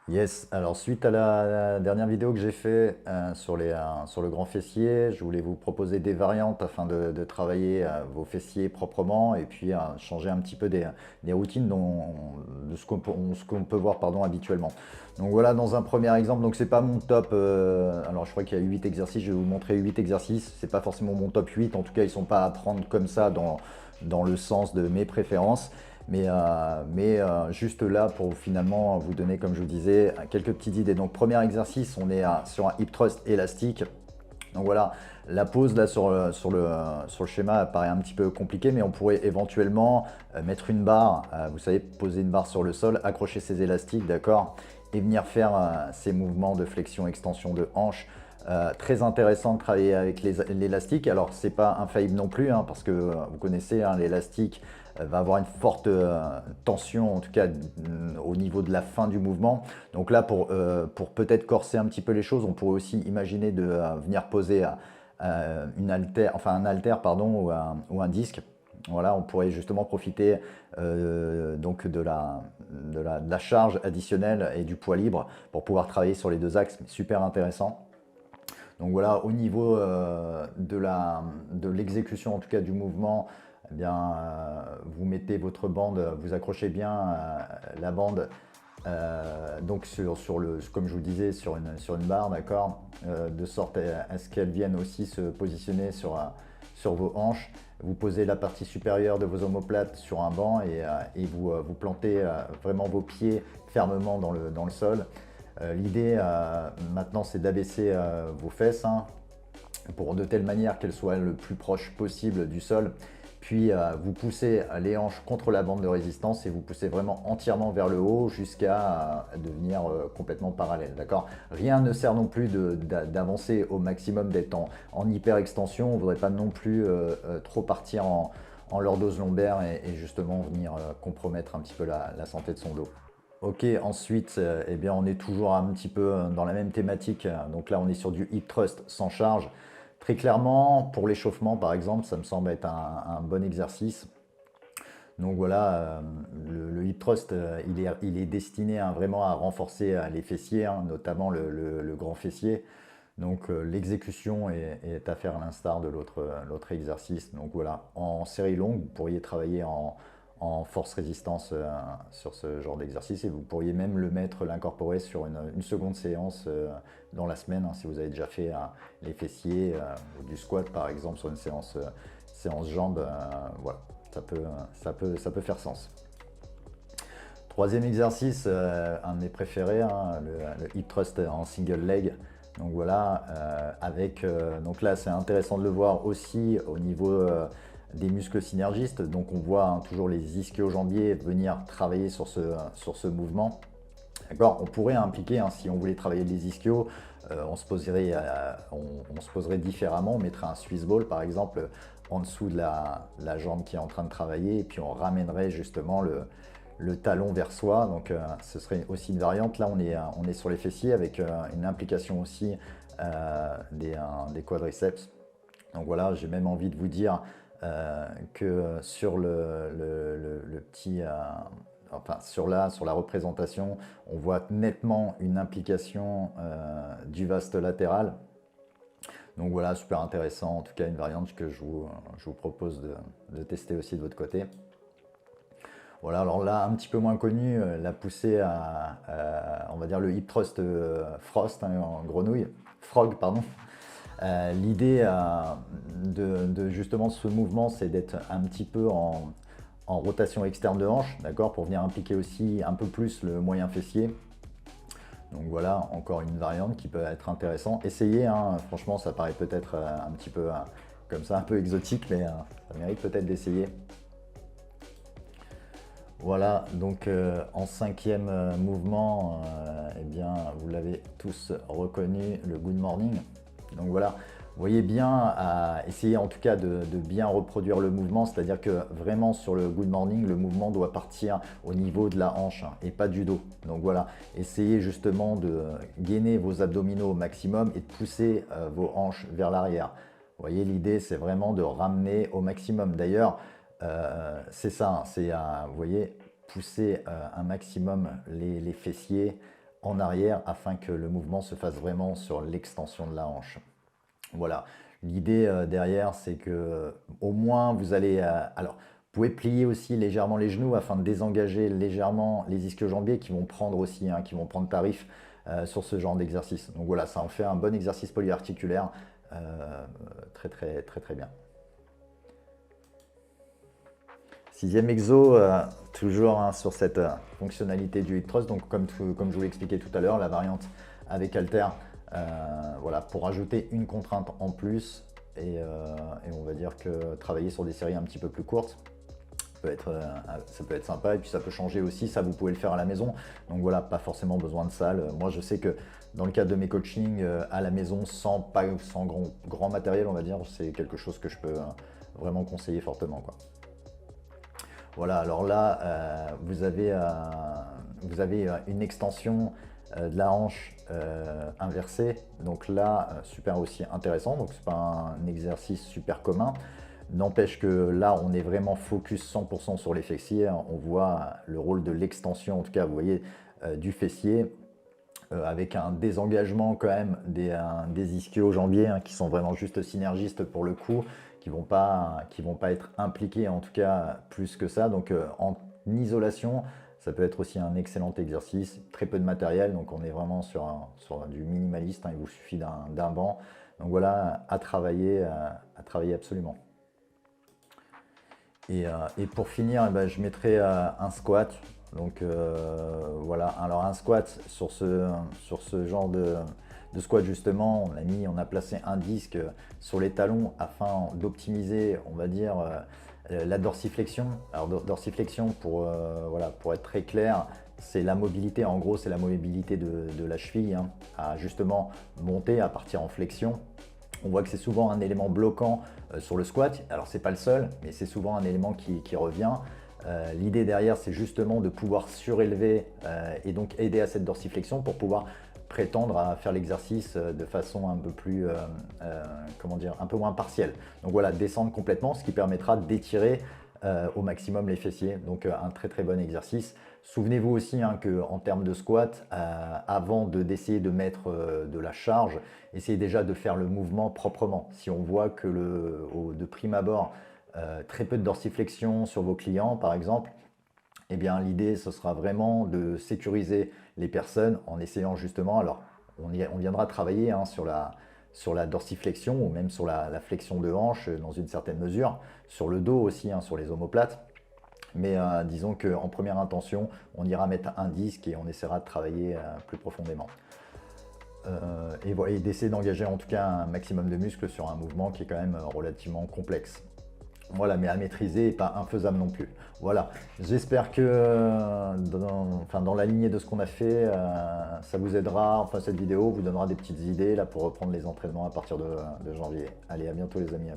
Yes, alors suite à la dernière vidéo que j'ai fait sur le grand fessier, je voulais vous proposer des variantes afin de travailler vos fessiers proprement et puis changer un petit peu des routines de ce qu'on peut voir pardon, habituellement. Donc voilà, dans un premier exemple, donc c'est pas mon top, alors je crois qu'il y a 8 exercices, je vais vous montrer 8 exercices, c'est pas forcément mon top 8, en tout cas ils sont pas à prendre comme ça dans le sens de mes préférences. Mais juste là pour finalement vous donner, comme je vous disais, quelques petites idées. Donc premier exercice, on est sur un hip thrust élastique. Donc voilà, la pose là sur le schéma paraît un petit peu compliqué, mais on pourrait éventuellement mettre une barre, vous savez, poser une barre sur le sol, accrocher ses élastiques, d'accord, et venir faire ces mouvements de flexion-extension de hanche. Très intéressant de travailler avec l'élastique. Alors c'est pas infaillible non plus, hein, parce que vous connaissez, hein, l'élastique va avoir une forte tension, en tout cas au niveau de la fin du mouvement. Donc là, pour peut-être corser un petit peu les choses, on pourrait aussi imaginer de venir poser un haltère pardon, ou un disque. Voilà, on pourrait justement profiter donc de la charge additionnelle et du poids libre pour pouvoir travailler sur les deux axes. Super intéressant. Donc voilà, au niveau de l'exécution, en tout cas du mouvement, eh bien, vous mettez votre bande, vous accrochez bien la bande donc comme je vous disais, sur une barre, d'accord, de sorte à ce qu'elle vienne aussi se positionner sur vos hanches. Vous posez la partie supérieure de vos omoplates sur un banc et vous plantez vraiment vos pieds fermement dans le sol. L'idée maintenant, c'est d'abaisser vos fesses, hein, pour de telle manière qu'elles soient le plus proche possible du sol. Puis vous poussez les hanches contre la bande de résistance et vous poussez vraiment entièrement vers le haut jusqu'à devenir complètement parallèle. D'accord. Rien ne sert non plus d'avancer au maximum, d'être en hyper extension. On ne voudrait pas non plus trop partir en lordose lombaire et justement venir compromettre un petit peu la santé de son dos. Ok, ensuite, eh bien, on est toujours un petit peu dans la même thématique. Donc là, on est sur du hip thrust sans charge. Très clairement, pour l'échauffement, par exemple, ça me semble être un bon exercice. Donc voilà, le hip thrust, il est destiné vraiment à renforcer les fessiers, hein, notamment le grand fessier. Donc l'exécution est à faire à l'instar de l'autre exercice. Donc voilà, en série longue, vous pourriez travailler en force résistance sur ce genre d'exercice et vous pourriez même l'incorporer sur une seconde séance dans la semaine, hein, si vous avez déjà fait les fessiers ou du squat par exemple sur une séance jambes. Voilà, ça peut faire sens. Troisième exercice, un de mes préférés, hein, le hip thrust en single leg. Donc voilà, donc là c'est intéressant de le voir aussi au niveau des muscles synergistes. Donc on voit, hein, toujours les ischio-jambiers venir travailler sur ce mouvement. D'accord. On pourrait impliquer, hein, si on voulait travailler les ischios, on se poserait différemment. On mettrait un Swiss ball par exemple en dessous de la jambe qui est en train de travailler et puis on ramènerait justement le talon vers soi. Donc ce serait aussi une variante. Là on est sur les fessiers avec une implication aussi des quadriceps. Donc voilà, j'ai même envie de vous dire que sur le petit, enfin sur la représentation, on voit nettement une implication du vaste latéral. Donc voilà, super intéressant, en tout cas une variante que je vous propose de tester aussi de votre côté. Voilà, alors là, un petit peu moins connu, la poussée on va dire le hip thrust frost, hein, en grenouille, frog, pardon. L'idée de justement ce mouvement, c'est d'être un petit peu en rotation externe de hanche, d'accord, pour venir impliquer aussi un peu plus le moyen fessier. Donc voilà, encore une variante qui peut être intéressante. Essayez, hein, franchement, ça paraît peut-être un petit peu comme ça, un peu exotique, mais ça mérite peut-être d'essayer. Voilà, donc en cinquième mouvement, eh bien, vous l'avez tous reconnu, le good morning. Donc voilà, vous voyez bien, à essayer en tout cas de bien reproduire le mouvement, c'est-à-dire que vraiment sur le good morning, le mouvement doit partir au niveau de la hanche, hein, et pas du dos. Donc voilà, essayez justement de gainer vos abdominaux au maximum et de pousser vos hanches vers l'arrière. Vous voyez, l'idée c'est vraiment de ramener au maximum. D'ailleurs, c'est ça, hein, vous voyez, pousser un maximum les fessiers en arrière afin que le mouvement se fasse vraiment sur l'extension de la hanche. Voilà, l'idée derrière, c'est que au moins vous allez... alors, vous pouvez plier aussi légèrement les genoux afin de désengager légèrement les ischio-jambiers qui vont prendre aussi, hein, qui vont prendre tarif sur ce genre d'exercice. Donc voilà, ça en fait un bon exercice polyarticulaire, très très très très bien. Sixième exo, toujours hein, sur cette fonctionnalité du hip thrust, donc comme je vous l'ai expliqué tout à l'heure, la variante avec halter, voilà, pour ajouter une contrainte en plus et on va dire que travailler sur des séries un petit peu plus courtes, ça peut être sympa et puis ça peut changer aussi, ça vous pouvez le faire à la maison, donc voilà, pas forcément besoin de salle. Moi je sais que dans le cadre de mes coachings à la maison, sans grand matériel on va dire, c'est quelque chose que je peux vraiment conseiller fortement, quoi. Voilà, alors là, vous avez une extension de la hanche inversée. Donc là, super aussi intéressant. Donc c'est pas un exercice super commun. N'empêche que là, on est vraiment focus 100% sur les fessiers. On voit le rôle de l'extension, en tout cas, vous voyez, du fessier. Avec un désengagement quand même des ischio-jambiers hein, qui sont vraiment juste synergistes pour le coup, qui vont pas être impliqués en tout cas plus que ça. Donc en isolation, ça peut être aussi un excellent exercice, très peu de matériel, donc on est vraiment sur du minimaliste, hein, il vous suffit d'un banc. Donc voilà, à travailler absolument. Et pour finir, eh ben, je mettrai un squat. Donc voilà, alors un squat sur ce genre de squat justement, on a placé un disque sur les talons afin d'optimiser, on va dire, la dorsiflexion. Alors dorsiflexion, voilà, pour être très clair, c'est la mobilité, en gros c'est la mobilité de la cheville hein, à justement monter, à partir en flexion. On voit que c'est souvent un élément bloquant sur le squat. Alors c'est pas le seul, mais c'est souvent un élément qui revient. L'idée derrière, c'est justement de pouvoir surélever et donc aider à cette dorsiflexion pour pouvoir prétendre à faire l'exercice de façon un peu plus, comment dire, un peu moins partielle. Donc voilà, descendre complètement, ce qui permettra d'étirer au maximum les fessiers. Donc un très très bon exercice. Souvenez-vous aussi hein, qu'en termes de squat, avant d'essayer de mettre de la charge, essayez déjà de faire le mouvement proprement. Si on voit que de prime abord, très peu de dorsiflexion sur vos clients par exemple, eh bien l'idée ce sera vraiment de sécuriser les personnes en essayant justement, alors on viendra travailler hein, sur la dorsiflexion ou même sur la flexion de hanche dans une certaine mesure, sur le dos aussi, hein, sur les omoplates. Mais disons qu'en première intention, on ira mettre un disque et on essaiera de travailler plus profondément. Et d'essayer d'engager en tout cas un maximum de muscles sur un mouvement qui est quand même relativement complexe. Voilà, mais à maîtriser et pas infaisable non plus. Voilà, j'espère que dans la lignée de ce qu'on a fait, ça vous aidera, enfin cette vidéo vous donnera des petites idées là pour reprendre les entraînements à partir de janvier. Allez, à bientôt les amis.